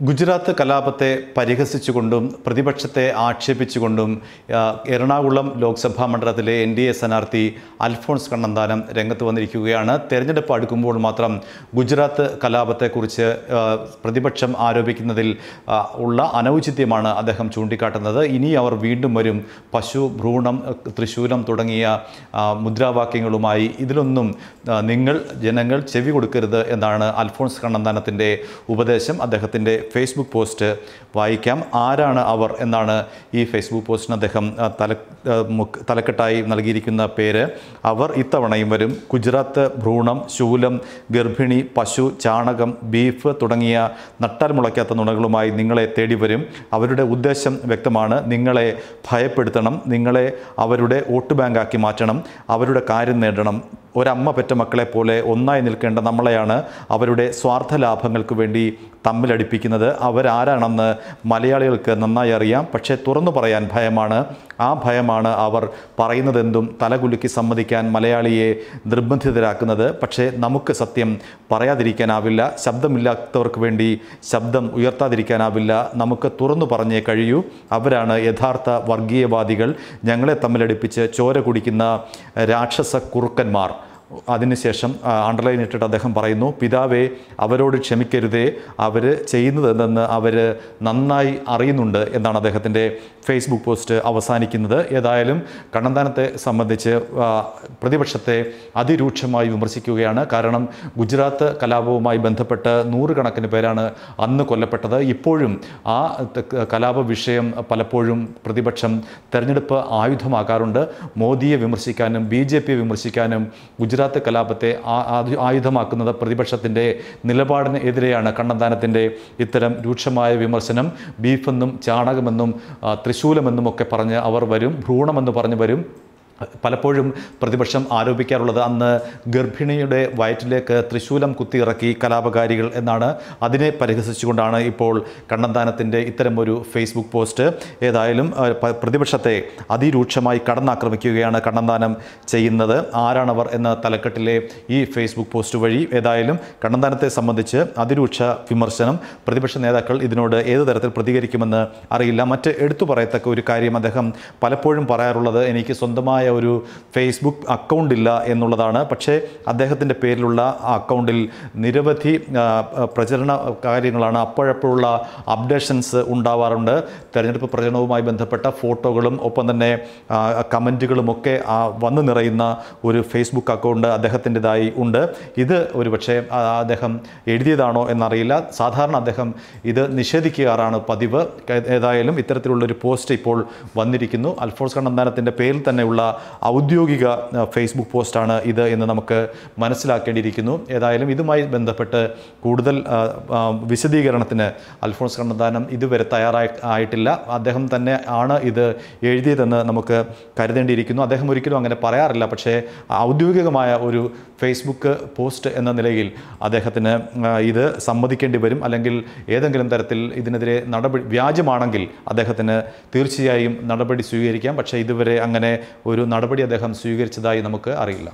ഗുജറാത്ത് കലാപത്തെ പരിഹസിച്ചുകൊണ്ടും പ്രതിപക്ഷത്തെ ആക്ഷേപിച്ചുകൊണ്ടും എറണാകുളം ലോക്സഭാ മണ്ഡലത്തിലെ NDA സ്ഥാനാർത്ഥി അൽഫോൺസ് കണ്ണന്താനം രംഗത്ത് വന്നിരിക്കുകയാണ്. തെരഞ്ഞെടുപ്പ് അടുക്കുമ്പോൾ മാത്രം ഗുജറാത്ത് കലാപത്തെക്കുറിച്ച് പ്രതിപക്ഷം ആരോപിക്കുന്നതിൽ ഉള്ള അനൗചിത്യമാണ് അദ്ദേഹം ചൂണ്ടിക്കാട്ടുന്നത്. ഇനി അവർ വീണ്ടും വരും, പശു, ഭ്രൂണം, തൃശൂലം തുടങ്ങിയ മുദ്രാവാക്യങ്ങളുമായി. ഇതിലൊന്നും ജനങ്ങൾ ചെവി കൊടുക്കരുത് എന്നാണ് അൽഫോൺസ് കണ്ണന്താനത്തിൻ്റെ ഉപദേശം. അദ്ദേഹത്തിൻ്റെ ഫേസ്ബുക്ക് പോസ്റ്റ് വായിക്കാം. ആരാണ് അവർ എന്നാണ് ഈ ഫേസ്ബുക്ക് പോസ്റ്റിന് അദ്ദേഹം തലക്കെട്ടായി നൽകിയിരിക്കുന്ന പേര്. അവർ ഇത്തവണയും വരും. ഗുജറാത്ത് ഭ്രൂണം, ശൂലം, ഗർഭിണി, പശു, ചാണകം, ബീഫ് തുടങ്ങിയ നട്ടാൽ മുളയ്ക്കാത്ത നുണകളുമായി നിങ്ങളെ തേടി വരും. അവരുടെ ഉദ്ദേശം വ്യക്തമാണ്. നിങ്ങളെ ഭയപ്പെടുത്തണം, നിങ്ങളെ അവരുടെ വോട്ട് ബാങ്കാക്കി മാറ്റണം, അവരുടെ കാര്യം നേടണം. ഒരമ്മ പെറ്റ മക്കളെ പോലെ ഒന്നായി നിൽക്കേണ്ട നമ്മളെയാണ് അവരുടെ സ്വാർത്ഥ ലാഭങ്ങൾക്ക് വേണ്ടി തമ്മിലടിപ്പിക്കുന്നത്. അവരാരാണെന്ന് മലയാളികൾക്ക് നന്നായി അറിയാം. പക്ഷേ തുറന്നു പറയാൻ ഭയമാണ്. ആ ഭയമാണ് അവർ പറയുന്നതെന്തും തലകുലുക്കി സമ്മതിക്കാൻ മലയാളിയെ നിർബന്ധിതരാക്കുന്നത്. പക്ഷേ നമുക്ക് സത്യം പറയാതിരിക്കാനാവില്ല. ശബ്ദമില്ലാത്തവർക്ക് വേണ്ടി ശബ്ദം ഉയർത്താതിരിക്കാനാവില്ല. നമുക്ക് തുറന്നു പറഞ്ഞേ കഴിയൂ. അവരാണ് യഥാർത്ഥ വർഗീയവാദികൾ, ഞങ്ങളെ തമ്മിലടിപ്പിച്ച് ചോര കുടിക്കുന്ന രാക്ഷസ കുറുക്കന്മാർ. അതിനുശേഷം അണ്ടർലൈൻ ഇട്ടിട്ട് അദ്ദേഹം പറയുന്നു, പിതാവേ അവരോട് ക്ഷമിക്കരുതേ, അവർ ചെയ്യുന്നത് എന്തെന്ന് അവർ നന്നായി അറിയുന്നുണ്ട് എന്നാണ് അദ്ദേഹത്തിൻ്റെ ഫേസ്ബുക്ക് പോസ്റ്റ് അവസാനിക്കുന്നത്. ഏതായാലും കണ്ണന്താനത്തെ സംബന്ധിച്ച് പ്രതിപക്ഷത്തെ അതിരൂക്ഷമായി വിമർശിക്കുകയാണ്. കാരണം ഗുജറാത്ത് കലാപവുമായി ബന്ധപ്പെട്ട് നൂറുകണക്കിന് പേരാണ് അന്ന് കൊല്ലപ്പെട്ടത്. ഇപ്പോഴും ആ കലാപ വിഷയം പലപ്പോഴും പ്രതിപക്ഷം തെരഞ്ഞെടുപ്പ് ആയുധമാക്കാറുണ്ട്. മോദിയെ വിമർശിക്കാനും BJPയെ വിമർശിക്കാനും ഗുജറാത്ത് കലാപത്തെ ആയുധമാക്കുന്നത് പ്രതിപക്ഷത്തിൻ്റെ നിലപാടിന് എതിരെയാണ് കണ്ണന്താനത്തിൻ്റെ ഇത്തരം രൂക്ഷമായ വിമർശനം. ബീഫെന്നും ചാണകമെന്നും തൃശൂലമെന്നും ഒക്കെ പറഞ്ഞ് അവർ വരും, ഭ്രൂണമെന്ന് പറഞ്ഞ് വരും. പലപ്പോഴും പ്രതിപക്ഷം ആരോപിക്കാറുള്ളത് അന്ന് ഗർഭിണിയുടെ വയറ്റിലേക്ക് തൃശൂലം കുത്തിയിറക്കി കലാപകാരികൾ എന്നാണ്. അതിനെ പരിഹസിച്ചുകൊണ്ടാണ് ഇപ്പോൾ കണ്ണന്താനത്തിൻ്റെ ഇത്തരമൊരു ഫേസ്ബുക്ക് പോസ്റ്റ്. ഏതായാലും പ്രതിപക്ഷത്തെ അതിരൂക്ഷമായി കടന്നാക്രമിക്കുകയാണ് കണ്ണന്താനം ചെയ്യുന്നത്. ആരാണവർ എന്ന തലക്കെട്ടിലെ ഈ ഫേസ്ബുക്ക് പോസ്റ്റ് വഴി. ഏതായാലും കണ്ണന്താനത്തെ സംബന്ധിച്ച് അതിരൂക്ഷ വിമർശനം. പ്രതിപക്ഷ നേതാക്കൾ ഇതിനോട് ഏത് തരത്തിൽ പ്രതികരിക്കുമെന്ന് അറിയില്ല. മറ്റ് എടുത്തു പറയത്തക്ക ഒരു കാര്യം അദ്ദേഹം പലപ്പോഴും പറയാറുള്ളത്, എനിക്ക് സ്വന്തമായ ഒരു ഫേസ്ബുക്ക് അക്കൗണ്ട് ഇല്ല എന്നുള്ളതാണ്. പക്ഷേ അദ്ദേഹത്തിൻ്റെ പേരിലുള്ള ആ അക്കൗണ്ടിൽ നിരവധി പ്രചരണ കാര്യങ്ങളാണ്, അപ്പോഴപ്പോഴുള്ള അപ്ഡേഷൻസ് ഉണ്ടാവാറുണ്ട്. തെരഞ്ഞെടുപ്പ് പ്രചരണവുമായി ബന്ധപ്പെട്ട ഫോട്ടോകളും ഒപ്പം തന്നെ കമൻറ്റുകളുമൊക്കെ വന്നു നിറയുന്ന ഒരു ഫേസ്ബുക്ക് അക്കൗണ്ട് അദ്ദേഹത്തിൻ്റെതായി ഉണ്ട്. ഇത് ഒരുപക്ഷെ അദ്ദേഹം എഴുതിയതാണോ എന്നറിയില്ല. സാധാരണ അദ്ദേഹം ഇത് നിഷേധിക്കാറാണ് പതിവ്. ഏതായാലും ഇത്തരത്തിലുള്ളൊരു പോസ്റ്റ് ഇപ്പോൾ വന്നിരിക്കുന്നു. അൽഫോൺസ് കണ്ണന്താനത്തിൻ്റെ പേരിൽ തന്നെയുള്ള ഔദ്യോഗിക ഫേസ്ബുക്ക് പോസ്റ്റാണ് ഇത് എന്ന് നമുക്ക് മനസ്സിലാക്കേണ്ടിയിരിക്കുന്നു. ഏതായാലും ഇതുമായി ബന്ധപ്പെട്ട് കൂടുതൽ വിശദീകരണത്തിന് അൽഫോൺസ് കണ്ണന്താനം ഇതുവരെ തയ്യാറായിട്ടില്ല. അദ്ദേഹം തന്നെ ആണ് ഇത് എഴുതിയതെന്ന് നമുക്ക് കരുതേണ്ടിയിരിക്കുന്നു. അദ്ദേഹം ഒരിക്കലും അങ്ങനെ പറയാറില്ല. പക്ഷേ ഔദ്യോഗികമായ ഒരു ഫേസ്ബുക്ക് പോസ്റ്റ് എന്ന നിലയിൽ അദ്ദേഹത്തിന് ഇത് സമ്മതിക്കേണ്ടി വരും. അല്ലെങ്കിൽ ഏതെങ്കിലും തരത്തിൽ ഇതിനെതിരെ വ്യാജമാണെങ്കിൽ അദ്ദേഹത്തിന് തീർച്ചയായും നടപടി സ്വീകരിക്കാം. പക്ഷേ ഇതുവരെ അങ്ങനെ ഒരു നടപടി അദ്ദേഹം സ്വീകരിച്ചതായി നമുക്ക് അറിയില്ല.